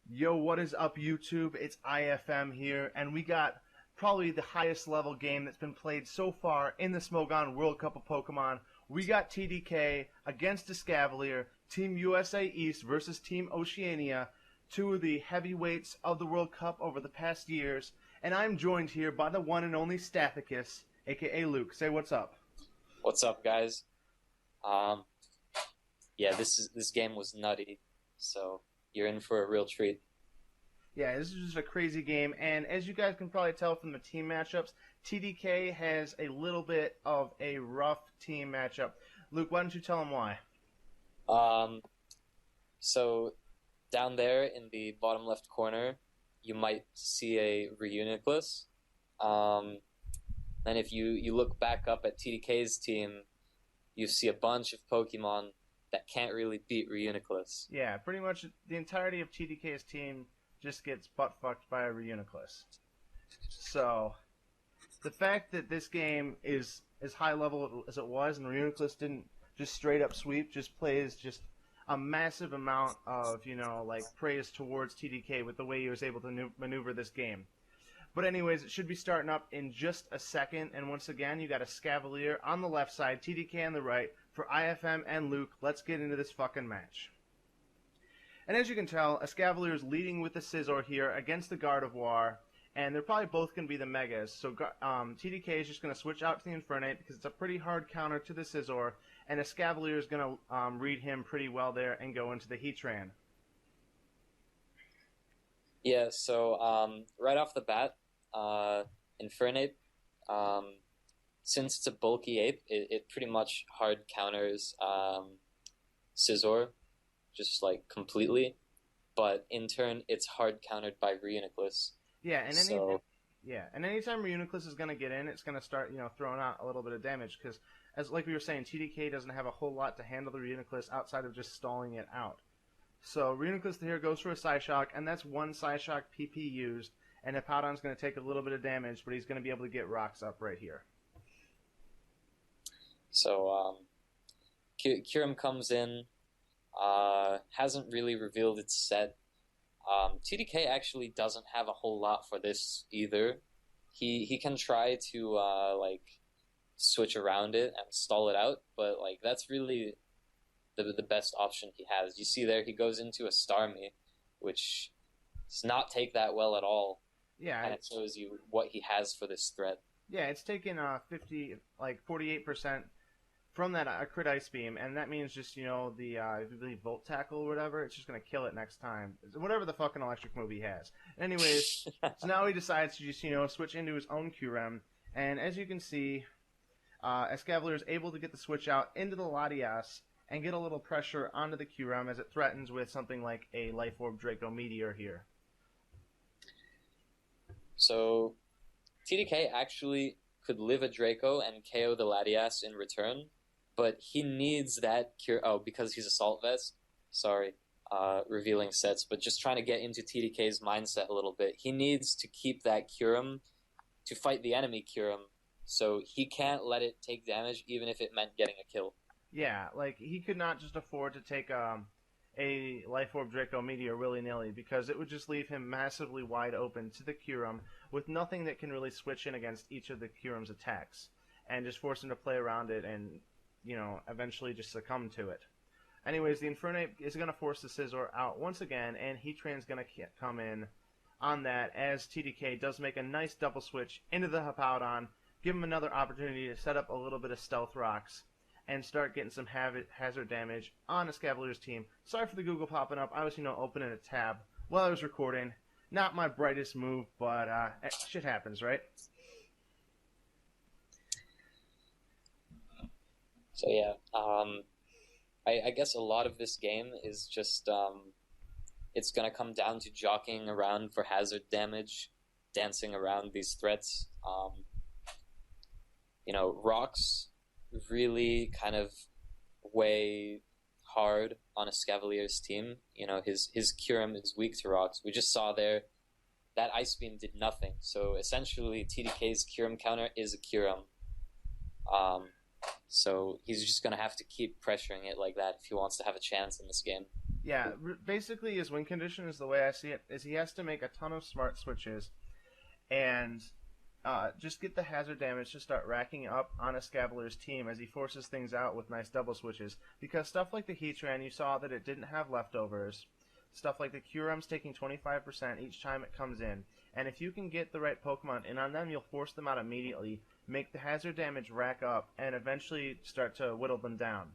Yo, what is up, YouTube? It's IFM here, and we got probably the highest level game that's been played so far in the Smogon World Cup of Pokemon. We got TDK against Escavalier, Team USA East versus Team Oceania, two of the heavyweights of the World Cup over the past years, and I'm joined here by the one and only Stathakis, aka Luke. Say what's up. What's up, guys? Um, yeah, this game was nutty, so you're in for a real treat. Yeah, this is just a crazy game, and as you guys can probably tell from the team matchups, TDK has a little bit of a rough team matchup. Luke, why don't you tell them why? Um, so down there in the bottom left corner, you might see a Reuniclus. Um, and if you look back up at TDK's team, you see a bunch of Pokemon that can't really beat Reuniclus. Yeah, pretty much the entirety of TDK's team just gets butt fucked by a Reuniclus. So, the fact that this game is as high level as it was, and Reuniclus didn't just straight up sweep, just plays just a massive amount of, like praise towards TDK with the way he was able to maneuver this game. But anyways, it should be starting up in just a second, and once again, you got a Escavalier on the left side, TDK on the right, for IFM and Luke. Let's get into this fucking match. And as you can tell, Escavalier is leading with the Scizor here against the Gardevoir, and they're probably both going to be the Megas. So TDK is just going to switch out to the Infernape because it's a pretty hard counter to the Scizor, and Escavalier is going to read him pretty well there and go into the Heatran. Yeah, so right off the bat, Infernape, since it's a bulky ape, it pretty much hard counters Scizor, just like completely. But in turn, it's hard countered by Reuniclus. Yeah, and anytime Reuniclus is going to get in, it's going to start, throwing out a little bit of damage because, as like we were saying, TDK doesn't have a whole lot to handle the Reuniclus outside of just stalling it out. So Reuniclus here goes for a Psyshock, and that's one Psyshock PP used, and Hippowdon's going to take a little bit of damage, but he's going to be able to get rocks up right here. So Kyurem comes in, hasn't really revealed its set. TDK actually doesn't have a whole lot for this either. He can try to like switch around it and stall it out, but like that's really the best option he has. You see there, he goes into a Starmie, which does not take that well at all. Yeah, and it shows you what he has for this threat. Yeah, it's taken 48% from that crit Ice Beam, and that means just, the Volt Tackle or whatever, it's just going to kill it next time. Whatever the fucking electric move he has. Anyways, so now he decides to just, switch into his own Kyurem, and as you can see, Escavalier is able to get the switch out into the Latias and get a little pressure onto the Kyurem as it threatens with something like a Life Orb Draco Meteor here. So, TDK actually could live a Draco and KO the Latias in return, but he needs that because he's a Salt Vest. Sorry, revealing sets, but just trying to get into TDK's mindset a little bit. He needs to keep that Kyurem to fight the enemy Kyurem, so he can't let it take damage even if it meant getting a kill. Yeah, like, he could not just afford to take a Life Orb Draco Meteor willy-nilly because it would just leave him massively wide open to the Kyurem with nothing that can really switch in against each of the Kyurem's attacks and just force him to play around it and, eventually just succumb to it. Anyways, the Infernape is going to force the Scizor out once again, and Heatran's going to come in on that as TDK does make a nice double switch into the Hippowdon, give him another opportunity to set up a little bit of Stealth Rocks and start getting some hazard damage on Escavalier's team. Sorry for the Google popping up. I was, opening a tab while I was recording. Not my brightest move, but shit happens, right? So yeah, I guess a lot of this game is just it's gonna come down to jockeying around for hazard damage, dancing around these threats. Rocks really kind of weigh hard on Escavalier's team. His Kyurem is weak to rocks. We just saw there that Ice Beam did nothing. So essentially, TDK's Kyurem counter is a Kyurem. So he's just going to have to keep pressuring it like that if he wants to have a chance in this game. Yeah, basically his win condition is the way I see it, is he has to make a ton of smart switches and just get the hazard damage to start racking up on Escavalier's team as he forces things out with nice double switches. Because stuff like the Heatran, you saw that it didn't have leftovers. Stuff like the Curum's taking 25% each time it comes in. And if you can get the right Pokemon in on them, you'll force them out immediately, make the hazard damage rack up, and eventually start to whittle them down.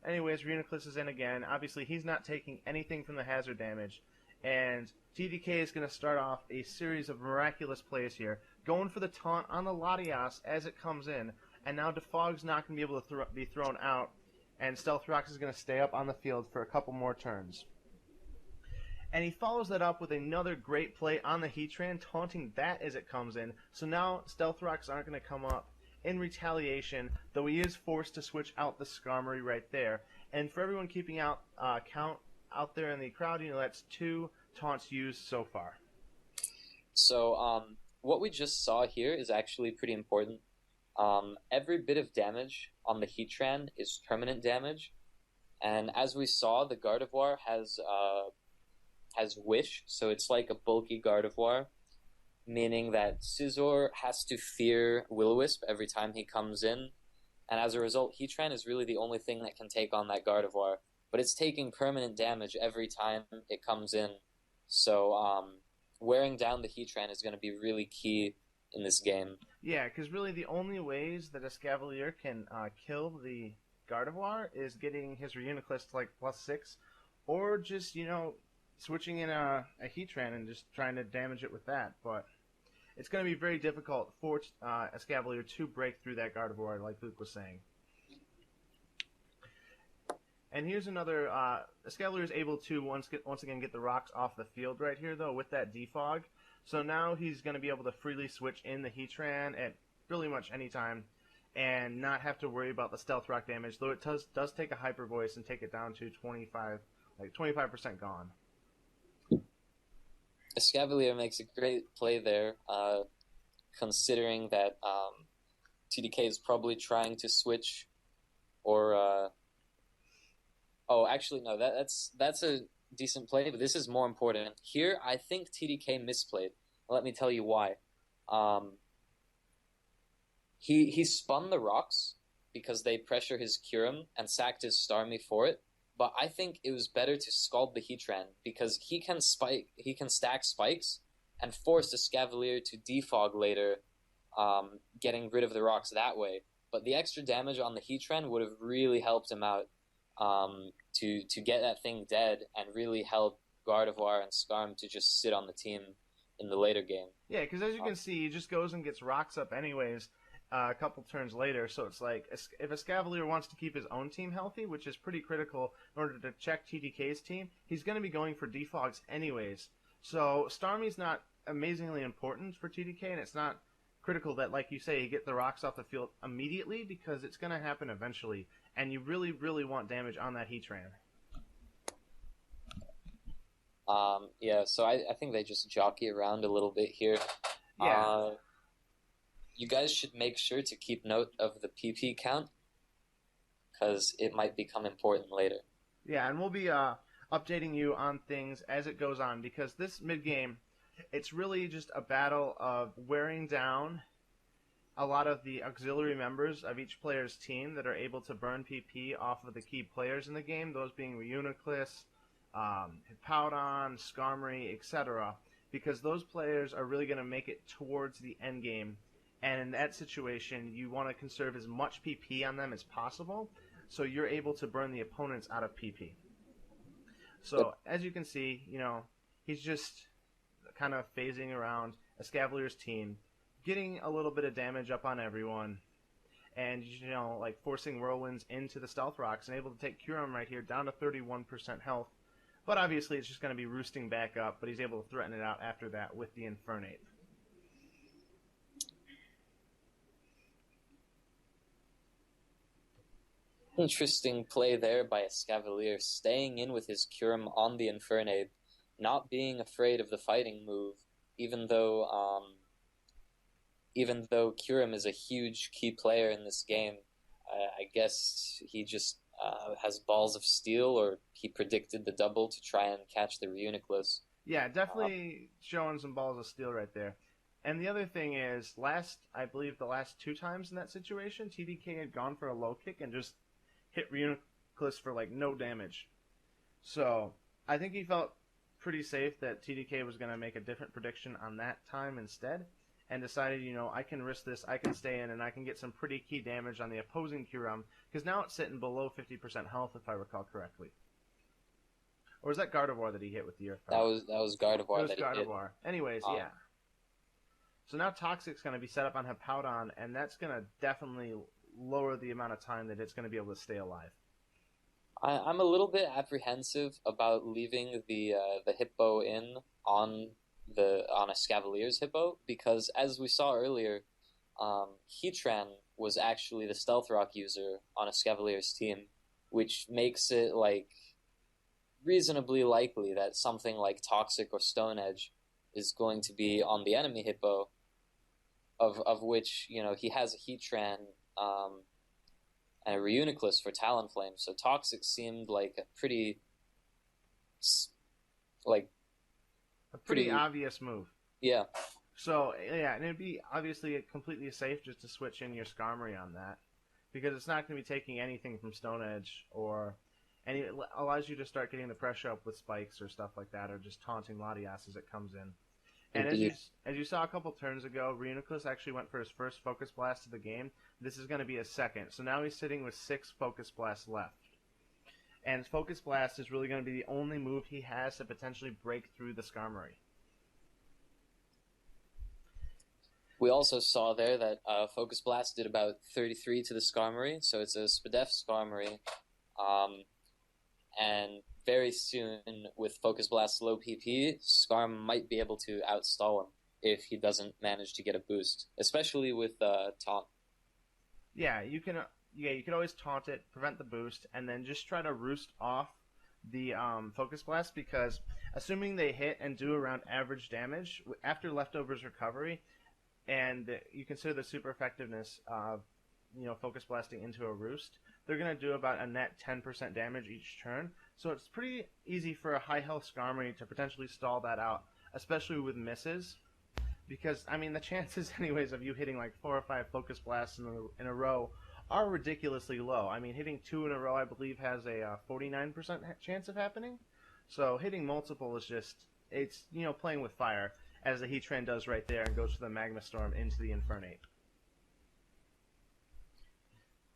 Anyways, Reuniclus is in again. Obviously, he's not taking anything from the hazard damage. And TDK is going to start off a series of miraculous plays here, going for the taunt on the Latias as it comes in. And now Defog's not going to be able to be thrown out, and Stealth Rocks is going to stay up on the field for a couple more turns. And he follows that up with another great play on the Heatran, taunting that as it comes in. So now Stealth Rocks aren't going to come up in retaliation, though he is forced to switch out the Skarmory right there. And for everyone keeping out count out there in the crowd, that's 2 taunts used so far. So what we just saw here is actually pretty important. Every bit of damage on the Heatran is permanent damage, and as we saw, the Gardevoir has Wish, so it's like a bulky Gardevoir, meaning that Scizor has to fear Will-O-Wisp every time he comes in, and as a result, Heatran is really the only thing that can take on that Gardevoir, but it's taking permanent damage every time it comes in, so wearing down the Heatran is going to be really key in this game. Yeah, because really the only ways that Escavalier can kill the Gardevoir is getting his Reuniclus to like +6, or just, switching in a Heatran and just trying to damage it with that. But it's going to be very difficult for Escavalier to break through that Gardevoir, like Luke was saying. And here's another, Escavalier is able to once again get the rocks off the field right here, though, with that Defog. So now he's going to be able to freely switch in the Heatran at really much any time and not have to worry about the Stealth Rock damage, though it does take a Hyper Voice and take it down to 25% gone. Escavalier makes a great play there, considering that TDK is probably trying to switch, or actually no, that's a decent play, but this is more important. Here, I think TDK misplayed. Let me tell you why. He spun the rocks because they pressure his Kyurem and sacked his Starmie for it. But I think it was better to Scald the Heatran because he can stack spikes and force Escavalier to defog later, getting rid of the rocks that way. But the extra damage on the Heatran would have really helped him out to get that thing dead and really help Gardevoir and Skarm to just sit on the team in the later game. Yeah, because as you can see, he just goes and gets rocks up anyways. A couple turns later, so it's like if Escavalier wants to keep his own team healthy, which is pretty critical in order to check TDK's team, he's going to be going for defogs anyways. So Starmie's not amazingly important for TDK, and it's not critical that, like you say, you get the rocks off the field immediately because it's going to happen eventually, and you really, really want damage on that Heatran. Yeah, so I think they just jockey around a little bit here. Yeah. You guys should make sure to keep note of the PP count, because it might become important later. Yeah, and we'll be updating you on things as it goes on, because this mid-game, it's really just a battle of wearing down a lot of the auxiliary members of each player's team that are able to burn PP off of the key players in the game, those being Reuniclus, Hippowdon, Skarmory, etc., because those players are really going to make it towards the end game. And in that situation, you want to conserve as much PP on them as possible, so you're able to burn the opponents out of PP. So, as you can see, he's just kind of phasing around Escavalier's team, getting a little bit of damage up on everyone, and, like forcing Whirlwinds into the Stealth Rocks, and able to take Kyurem right here down to 31% health. But obviously, it's just going to be roosting back up, but he's able to threaten it out after that with the Infernape. Interesting play there by Escavalier, staying in with his Kyurem on the Infernape, not being afraid of the fighting move, even though Kyurem is a huge key player in this game. I guess he just has balls of steel, or he predicted the double to try and catch the Reuniclus. Yeah, definitely showing some balls of steel right there. And the other thing is, I believe the last 2 times in that situation, TDK had gone for a low kick and just hit Reuniclus for like no damage. So I think he felt pretty safe that TDK was going to make a different prediction on that time instead, and decided, I can risk this, I can stay in, and I can get some pretty key damage on the opposing Kyurem, because now it's sitting below 50% health, if I recall correctly. Or was that Gardevoir that he hit with the Earth Power? That was Gardevoir. It was Gardevoir. Anyways, yeah. So now Toxic's going to be set up on Hippowdon, and that's going to definitely lower the amount of time that it's going to be able to stay alive. I'm a little bit apprehensive about leaving the Hippo in on Escavalier's Hippo, because as we saw earlier, Heatran was actually the Stealth Rock user on Escavalier's team, which makes it like reasonably likely that something like Toxic or Stone Edge is going to be on the enemy Hippo, of which he has a Heatran and a Reuniclus for Talonflame. So Toxic seemed like a pretty obvious move. Yeah. So, yeah, and it'd be obviously completely safe just to switch in your Skarmory on that, because it's not going to be taking anything from Stone Edge, and it allows you to start getting the pressure up with spikes or stuff like that, or just taunting Latias as it comes in. And as you saw a couple turns ago, Reuniclus actually went for his first Focus Blast of the game. This is going to be his second. So now he's sitting with 6 Focus Blasts left. And Focus Blast is really going to be the only move he has to potentially break through the Skarmory. We also saw there that Focus Blast did about 33 to the Skarmory, so it's a Spadef Skarmory. And very soon, with Focus Blast's low PP, Skarm might be able to outstall him if he doesn't manage to get a boost, especially with Taunt. Yeah, you can always taunt it, prevent the boost, and then just try to roost off the Focus Blast, because assuming they hit and do around average damage, after Leftover's recovery, and you consider the super effectiveness of Focus Blasting into a roost, they're going to do about a net 10% damage each turn. So it's pretty easy for a high health Skarmory to potentially stall that out, especially with misses. Because, the chances anyways of you hitting like 4 or 5 Focus Blasts in a row are ridiculously low. Hitting 2 in a row, I believe, has a 49% chance of happening. So hitting multiple is just, it's, playing with fire, as the Heatran does right there and goes for the Magma Storm into the Infernape.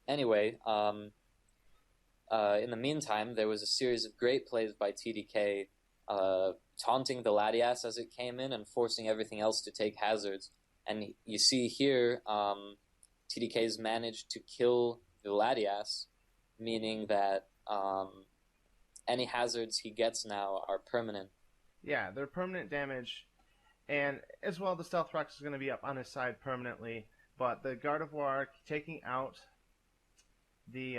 Anyway, in the meantime, there was a series of great plays by TDK, taunting the Latias as it came in and forcing everything else to take hazards. And you see here, TDK's managed to kill the Latias, meaning that any hazards he gets now are permanent. Yeah, they're permanent damage, and as well, the Stealth Rock is going to be up on his side permanently, but the Gardevoir taking out the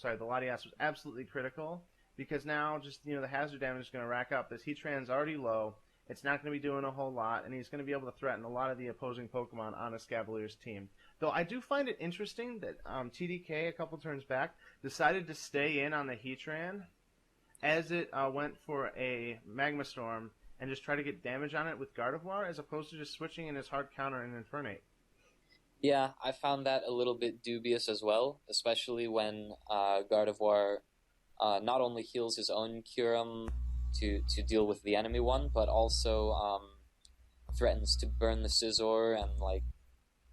Latias was absolutely critical, because now just the hazard damage is going to rack up. This Heatran's already low. It's not going to be doing a whole lot, and he's going to be able to threaten a lot of the opposing Pokemon on Escavalier's team. Though I do find it interesting that TDK, a couple turns back, decided to stay in on the Heatran as it went for a Magma Storm and just try to get damage on it with Gardevoir, as opposed to just switching in his hard counter and Infernape. Yeah, I found that a little bit dubious as well, especially when Gardevoir not only heals his own Kyurem to deal with the enemy one, but also threatens to burn the Scizor and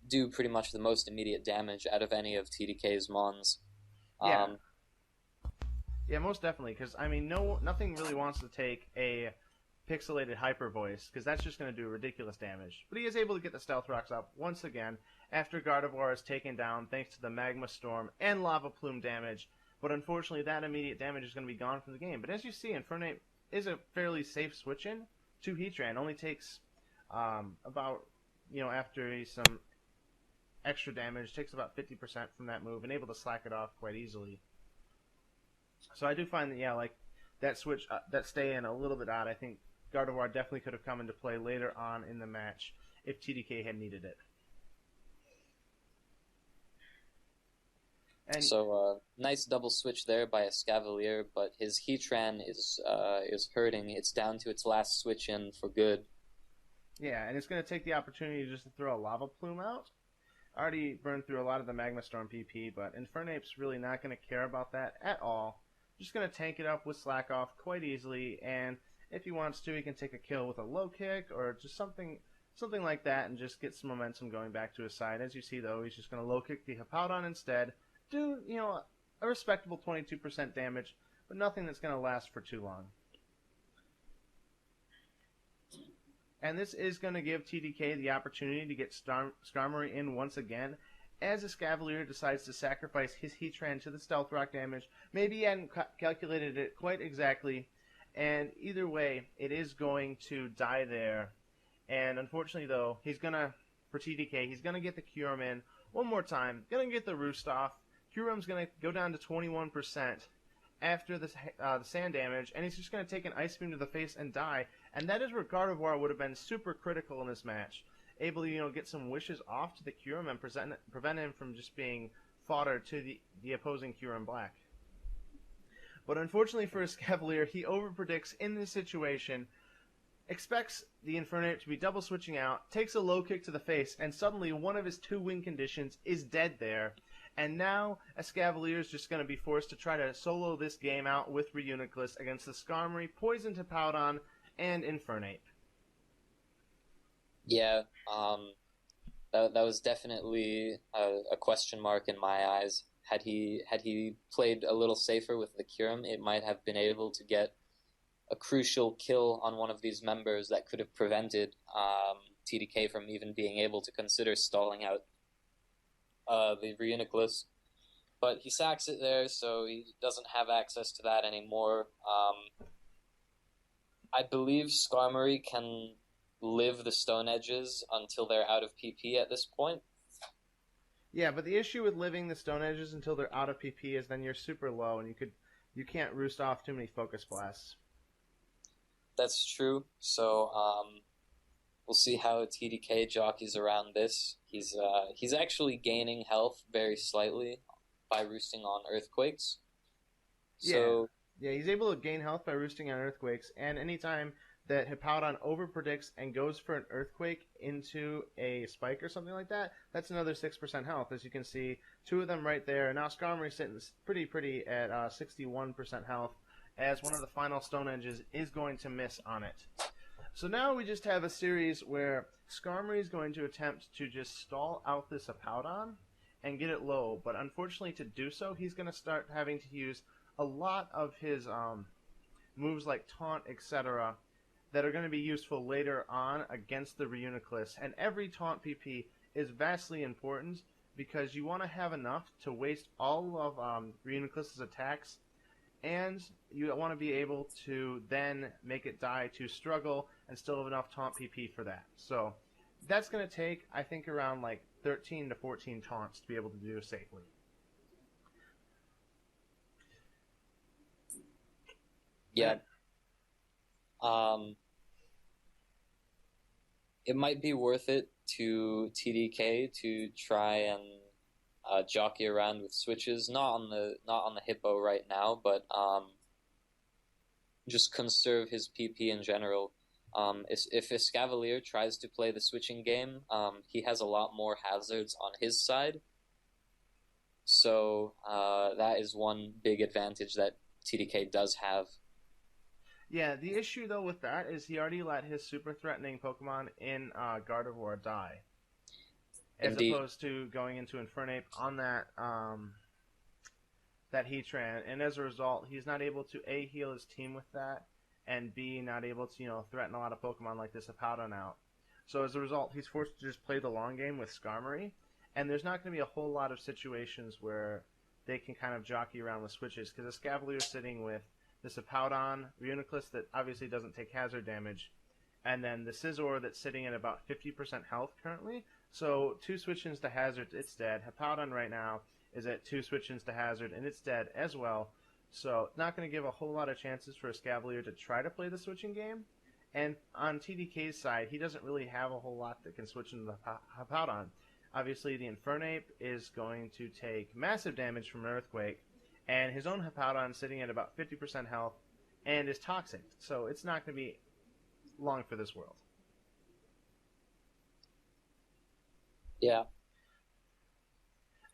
do pretty much the most immediate damage out of any of TDK's Mons. Yeah, most definitely, because nothing really wants to take a pixelated Hyper Voice, because that's just going to do ridiculous damage. But he is able to get the Stealth Rocks up once again after Gardevoir is taken down thanks to the Magma Storm and Lava Plume damage. But unfortunately, that immediate damage is going to be gone from the game. But as you see, Infernape is a fairly safe switch-in to Heatran. It only takes about, after some extra damage, takes about 50% from that move, and able to slack it off quite easily. So I do find that, that switch, that stay-in a little bit odd. I think Gardevoir definitely could have come into play later on in the match if TDK had needed it. And So nice double switch there by Escavalier, but his Heatran is hurting. It's down to its last switch in for good. yeah, and it's going to take the opportunity just to throw a Lava Plume out. Already burned through a lot of the Magma Storm PP, but Infernape's really not going to care about that at all. Just going to tank it up with Slack Off quite easily, and if he wants to, he can take a kill with a low kick or just something like that and just get some momentum going back to his side. As you see, though, he's just going to low kick the Hippowdon instead. Do, a respectable 22% damage, but nothing that's going to last for too long. And this is going to give TDK the opportunity to get Skarmory in once again, as Escavalier decides to sacrifice his Heatran to the Stealth Rock damage. Maybe he hadn't calculated it quite exactly, and either way, it is going to die there. And unfortunately, though, for TDK, he's going to get the Kyurem in one more time, going to get the Roost off. Kyurem's going to go down to 21% after the sand damage, and he's just going to take an Ice Beam to the face and die. And that is where Gardevoir would have been super critical in this match, able to get some wishes off to the Kyurem and prevent him from just being fodder to the opposing Kyurem Black. But unfortunately for Escavalier, he overpredicts in this situation, expects the Infernape to be double switching out, takes a low kick to the face, and suddenly one of his two win conditions is dead there. And now Escavalier is just going to be forced to try to solo this game out with Reuniclus against the Skarmory, Poison Hippowdon, and Infernape. Yeah, that was definitely a question mark in my eyes. Had he played a little safer with the Kyurem, it might have been able to get a crucial kill on one of these members that could have prevented TDK from even being able to consider stalling out the Reuniclus. But he sacks it there, so he doesn't have access to that anymore. I believe Skarmory can live the Stone Edges until they're out of PP at this point. Yeah, but the issue with living the Stone Edges until they're out of PP is then you're super low and you can't roost off too many Focus Blasts. That's true. So we'll see how TDK jockeys around this. He's actually gaining health very slightly by roosting on Earthquakes. So yeah, he's able to gain health by roosting on Earthquakes, and anytime that Hippowdon overpredicts and goes for an Earthquake into a Spike or something like that, that's another 6% health. As you can see, two of them right there. Now Skarmory's sitting pretty at 61% health, as one of the final Stone Edges is going to miss on it. So now we just have a series where Skarmory is going to attempt to just stall out this Hippowdon and get it low, but unfortunately to do so, he's going to start having to use a lot of his moves like Taunt, etc., that are going to be useful later on against the Reuniclus. And every Taunt PP is vastly important because you want to have enough to waste all of Reuniclus's attacks, and you want to be able to then make it die to struggle and still have enough Taunt PP for that. So that's going to take, I think, around like 13 to 14 taunts to be able to do safely. Yeah. It might be worth it to TDK to try and jockey around with switches, not on the Hippo right now, but just conserve his PP in general. If Escavalier tries to play the switching game, he has a lot more hazards on his side. So that is one big advantage that TDK does have. Yeah, the issue though with that is he already let his super threatening Pokemon in Gardevoir die, as Indeed. opposed to going into Infernape on that Heatran, and as a result, he's not able to A, heal his team with that, and B, not able to threaten a lot of Pokemon like this Hippowdon out. So as a result, he's forced to just play the long game with Skarmory, and there's not going to be a whole lot of situations where they can kind of jockey around with switches, because Escavalier's sitting with this Hippowdon, Reuniclus that obviously doesn't take hazard damage, and then the Scizor that's sitting at about 50% health currently. So 2 switch-ins to hazard, it's dead. Hippowdon right now is at 2 switch-ins to hazard, and it's dead as well. So it's not going to give a whole lot of chances for Escavalier to try to play the switching game. And on TDK's side, he doesn't really have a whole lot that can switch into the Hippowdon. Obviously, the Infernape is going to take massive damage from an Earthquake, and his own Hippowdon sitting at about 50% health and is toxic, so it's not going to be long for this world. Yeah.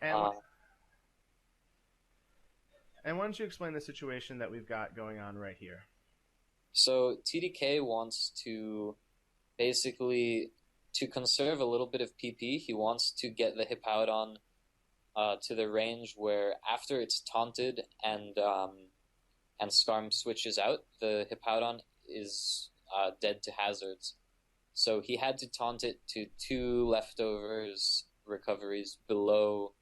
And why don't you explain the situation that we've got going on right here? So TDK wants to basically, to conserve a little bit of PP, he wants to get the Hippowdon to the range where after it's taunted and Skarm switches out, the Hippowdon is dead to hazards. So he had to taunt it to 2 leftovers recoveries below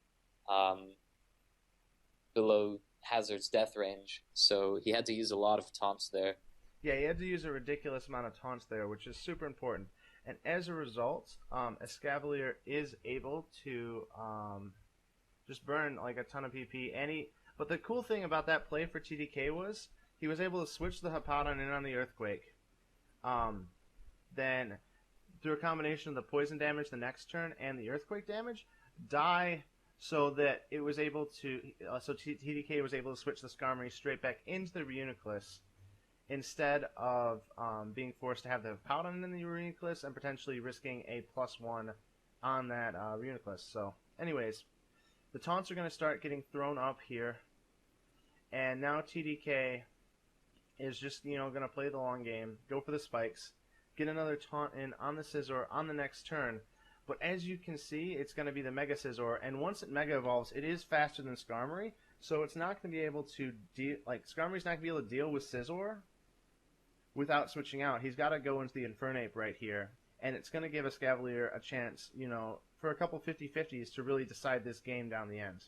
Hazard's death range. So he had to use a lot of taunts there. Yeah, he had to use a ridiculous amount of taunts there, which is super important. And as a result, Escavalier is able to just burn like a ton of PP. But the cool thing about that play for TDK was he was able to switch the Hippowdon in on the Earthquake. Then, through a combination of the poison damage the next turn and the Earthquake damage, die so that it was able to. TDK was able to switch the Skarmory straight back into the Reuniclus instead of being forced to have the Hippowdon in the Reuniclus and potentially risking a +1 on that Reuniclus. So, anyways, the taunts are going to start getting thrown up here, and now TDK is just going to play the long game, go for the spikes, get another taunt in on the Scizor on the next turn. But as you can see, it's going to be the Mega Scizor, and once it Mega Evolves, it is faster than Skarmory, so it's not going to be able to Skarmory's not going to be able to deal with Scizor without switching out. He's got to go into the Infernape right here, and it's going to give Escavalier a chance, for a couple 50-50s to really decide this game down the end.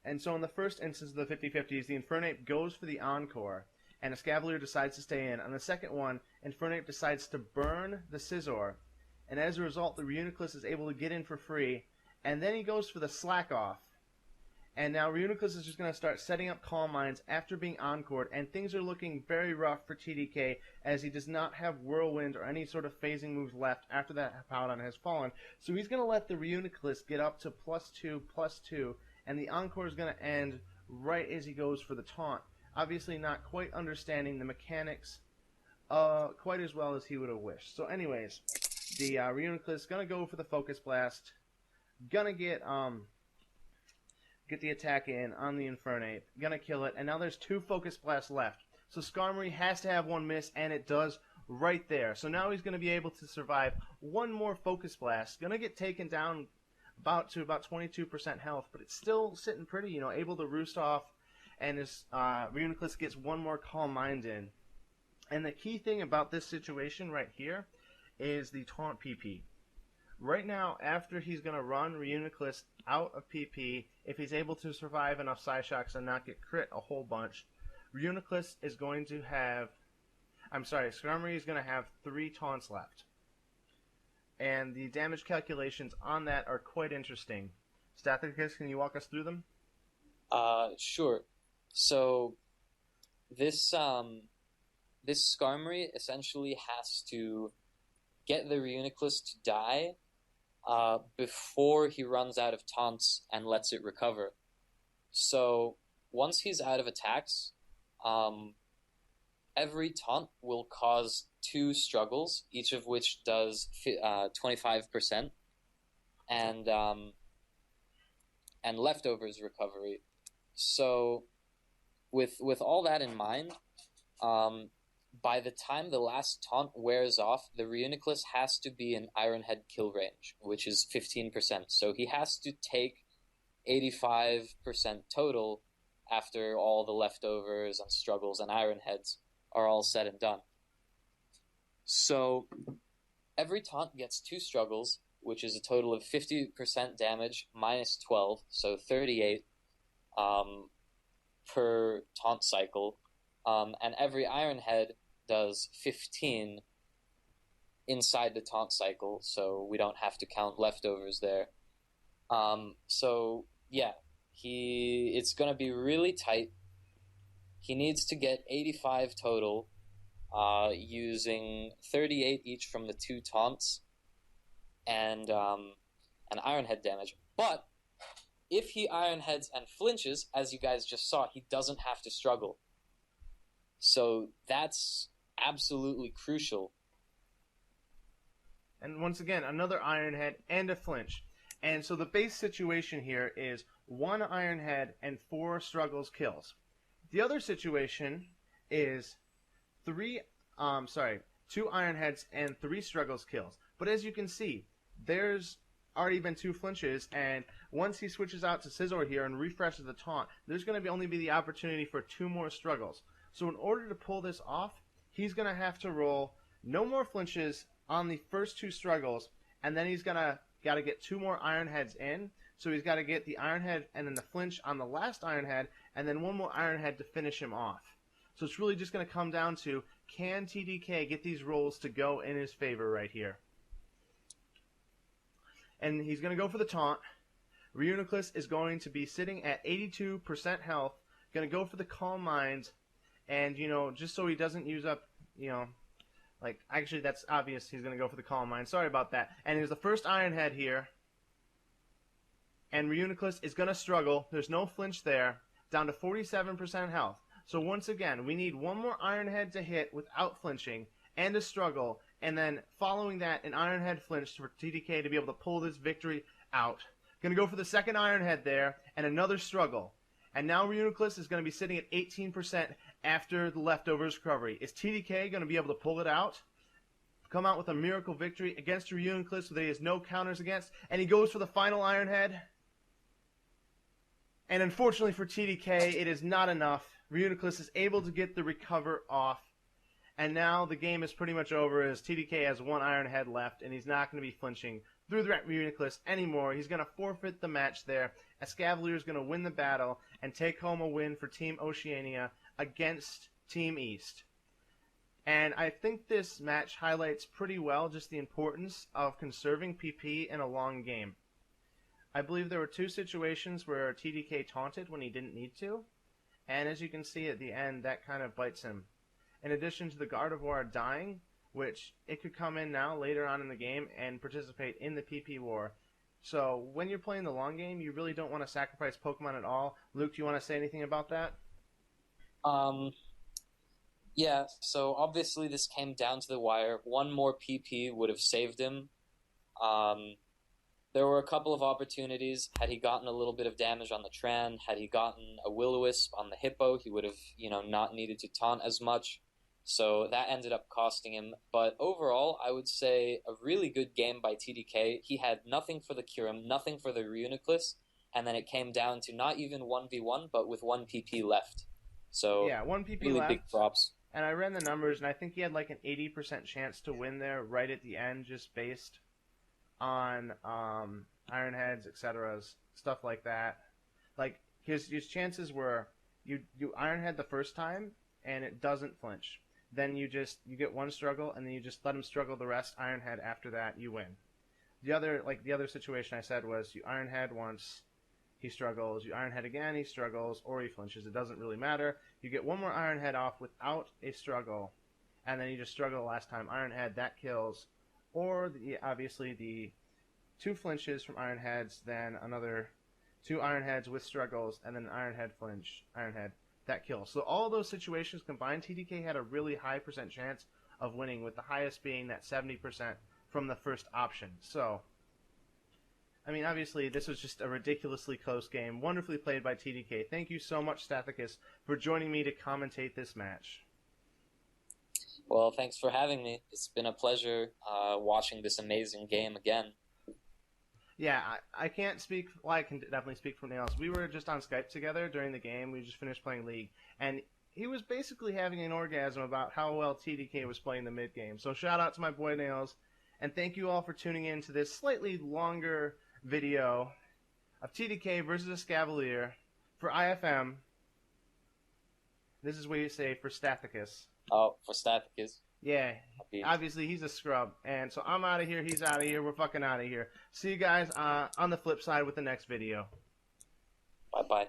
And so in the first instance of the 50-50s, the Infernape goes for the Encore, and Escavalier decides to stay in. On the second one, Infernape decides to burn the Scizor, and as a result, the Reuniclus is able to get in for free, and then he goes for the Slack Off. And now Reuniclus is just going to start setting up Calm Minds after being Encored, and things are looking very rough for TDK as he does not have Whirlwind or any sort of phasing moves left after that Hippowdon has fallen. So he's going to let the Reuniclus get up to +2/+2, and the Encore is going to end right as he goes for the taunt. Obviously not quite understanding the mechanics quite as well as he would have wished. So anyways, the Reuniclus is going to go for the Focus Blast, going to get the attack in on the Infernape, going to kill it, and now there's 2 Focus Blasts left. So Skarmory has to have 1 miss, and it does right there. So now he's going to be able to survive 1 more Focus Blast, going to get taken down about 22% health, but it's still sitting pretty, able to roost off, and his Reuniclus gets 1 more Calm Mind in. And the key thing about this situation right here is the taunt PP. Right now, after he's going to run Reuniclus out of PP, if he's able to survive enough Psyshocks and not get crit a whole bunch, Reuniclus is going to have... Skarmory is going to have 3 taunts left. And the damage calculations on that are quite interesting. Stathakis, can you walk us through them? Sure. So, this Skarmory essentially has to get the Reuniclus to die before he runs out of taunts and lets it recover. So once he's out of attacks, every taunt will cause 2 struggles, each of which does 25%, and leftovers recovery. So with all that in mind, by the time the last taunt wears off, the Reuniclus has to be in Iron Head kill range, which is 15%. So he has to take 85% total after all the leftovers and struggles and Iron Heads are all said and done. So every taunt gets 2 struggles, which is a total of 50% damage minus 12, so 38 per taunt cycle. And every Iron Head does 15 inside the taunt cycle, so we don't have to count leftovers there. So yeah, it's going to be really tight. He needs to get 85 total using 38 each from the 2 taunts and an Iron Head damage. But if he Iron Heads and flinches, as you guys just saw, he doesn't have to struggle. So that's absolutely crucial. And once again, another Iron Head and a flinch. And so the base situation here is 1 Iron Head and 4 struggles kills. The other situation is 2 Iron Heads and 3 struggles kills. But as you can see, there's already been 2 flinches, and once he switches out to Scizor here and refreshes the taunt, there's going to only be the opportunity for 2 more struggles. So in order to pull this off, he's going to have to roll no more flinches on the first 2 struggles, and then he's got to get 2 more Iron Heads in. So he's got to get the Iron Head and then the flinch on the last Iron Head, and then 1 more Iron Head to finish him off. So it's really just going to come down to, can TDK get these rolls to go in his favor right here? And he's going to go for the taunt. Reuniclus is going to be sitting at 82% health, going to go for the Calm Mind, and, just so he doesn't use up, actually that's obvious, he's going to go for the Calm Mind. Sorry about that. And here's the first Iron Head here. And Reuniclus is going to struggle. There's no flinch there. Down to 47% health. So once again, we need 1 more Iron Head to hit without flinching and a struggle. And then following that, an Iron Head flinch for TDK to be able to pull this victory out. Going to go for the second Iron Head there and another struggle. And now Reuniclus is going to be sitting at 18% after the leftovers recovery. Is TDK going to be able to pull it out? Come out with a miracle victory against Reuniclus that he has no counters against? And he goes for the final Iron Head. And unfortunately for TDK, it is not enough. Reuniclus is able to get the recover off. And now the game is pretty much over as TDK has 1 Iron Head left, and he's not going to be flinching through the Reuniclus anymore. He's going to forfeit the match there. Escavalier is going to win the battle and take home a win for Team Oceania against Team East. And I think this match highlights pretty well just the importance of conserving PP in a long game. I believe there were 2 situations where TDK taunted when he didn't need to, and as you can see at the end, that kind of bites him. In addition to the Gardevoir dying, which it could come in now later on in the game and participate in the PP war. So when you're playing the long game, you really don't want to sacrifice Pokemon at all. Luke, do you want to say anything about that? Yeah, so obviously this came down to the wire. 1 more PP would have saved him. There were a couple of opportunities. Had he gotten a little bit of damage on the Tran, had he gotten a Will-O-Wisp on the Hippo, he would have, not needed to taunt as much. So that ended up costing him. But overall, I would say a really good game by TDK. He had nothing for the Kyurem, nothing for the Reuniclus, and then it came down to not even 1v1, but with 1 PP left. So yeah, 1 PP really left. Big props. And I ran the numbers, and I think he had like an 80% chance to win there right at the end, just based on Iron Heads, etc., stuff like that. Like his chances were you Iron Head the first time and it doesn't flinch. Then you get 1 struggle and then you just let him struggle the rest. Iron Head after that, you win. The other situation I said was you Iron Head once, he struggles. You Iron Head again, he struggles, or he flinches. It doesn't really matter. You get 1 more Iron Head off without a struggle, and then you just struggle the last time. Iron Head, that kills. Or, obviously, the 2 flinches from Iron Heads, then another 2 Iron Heads with struggles, and then an Iron Head flinch, Iron Head, that kills. So all those situations combined, TDK had a really high % chance of winning, with the highest being that 70% from the first option. So, I mean, obviously, this was just a ridiculously close game, wonderfully played by TDK. Thank you so much, Stathakis, for joining me to commentate this match. Well, thanks for having me. It's been a pleasure watching this amazing game again. Yeah, I can't speak. Well, I can definitely speak for Nails. We were just on Skype together during the game. We just finished playing League, and he was basically having an orgasm about how well TDK was playing the mid game. So shout out to my boy Nails, and thank you all for tuning in to this slightly longer video of TDK versus Escavalier for IFM. This is what you say for Stathakis. Oh, for Stathakis. Yeah, obviously he's a scrub. And so I'm out of here, he's out of here, we're fucking out of here. See you guys on the flip side with the next video. Bye-bye.